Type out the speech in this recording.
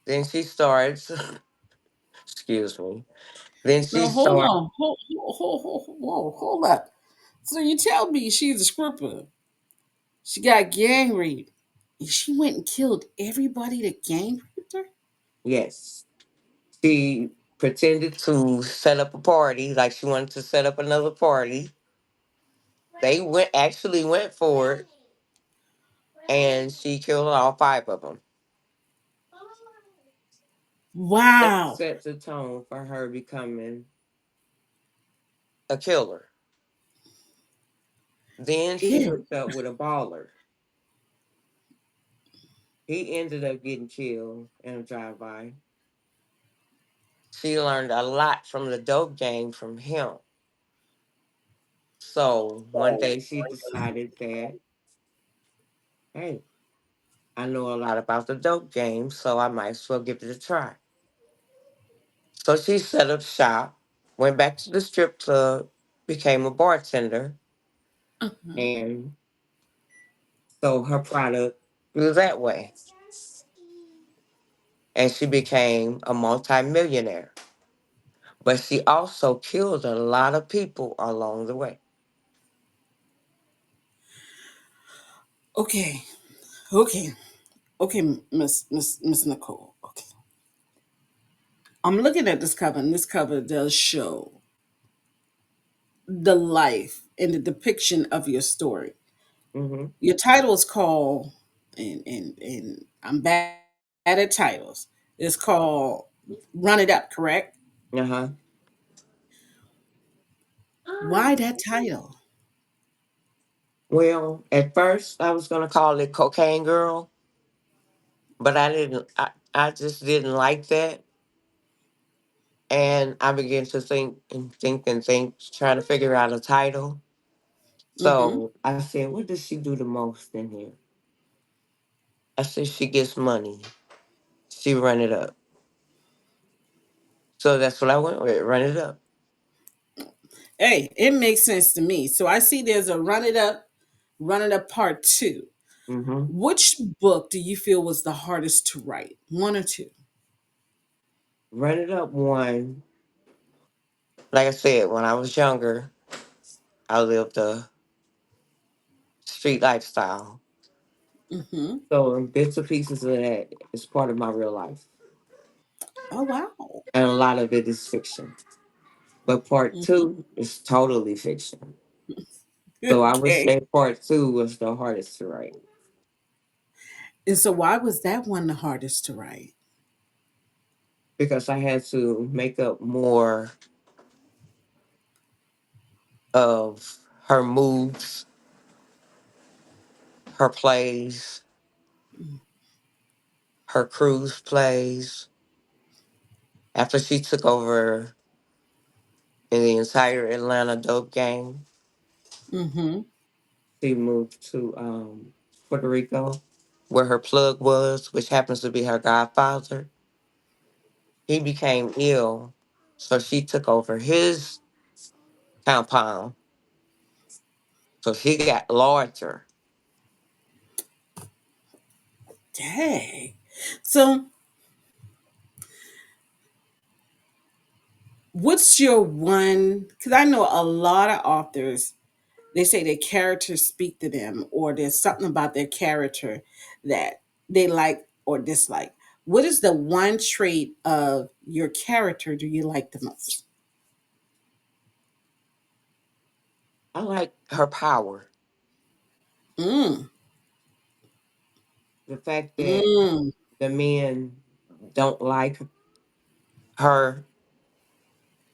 Then she starts, excuse me. Then she No, hold starts, on. Hold up. So you tell me she's a stripper. She got gang raped. And she went and killed everybody that gang raped her? yes. She pretended to set up a party, like she wanted to set up another party. They went for it, and she killed all five of them. That Wow. set the tone for her becoming a killer. Then she Ew. hooked up with a baller. He ended up getting killed in a drive-by. She learned a lot from the dope game from him. So one day she decided that, hey, I know a lot about the dope game, so I might as well give it a try. So she set up shop, went back to the strip club, became a bartender, Uh-huh. and sold her product through that way. And she became a multimillionaire. But she also killed a lot of people along the way. Okay. Okay. Okay, Miss Nicole. Okay. I'm looking at this cover, and this cover does show the life and the depiction of your story. Mm-hmm. Your title is called, and I'm bad at titles. It's called Run It Up, correct? Uh-huh. Why that title? Well, at first I was gonna call it Cocaine Girl, but I just didn't like that. And I began to think, trying to figure out a title. Mm-hmm. So I said, what does she do the most in here? I said, she gets money. She run it up. So that's what I went with, run it up. Hey, it makes sense to me. So I see there's a Run It Up Part Two. Mm-hmm. Which book do you feel was the hardest to write? One or two? Run it up one. Like I said, when I was younger, I lived a street lifestyle. Mm-hmm. So bits and pieces of that is part of my real life. Oh wow. And a lot of it is fiction. But part Mhm. two is totally fiction. So I would Okay. say part two was the hardest to write And so why was that one the hardest to write? because I had to make up more of her moves, her plays, her cruise plays. After she took over in the entire Atlanta dope game, Mm-hmm. she moved to Puerto Rico, where her plug was, which happens to be her godfather. He became ill, so she took over his compound. So she got larger. Dang. So what's your one? Because I know a lot of authors, they say their characters speak to them, or there's something about their character that they like or dislike. What is the one trait of your character do you like the most? I like her power. Mm. The fact that Mm. the men don't like her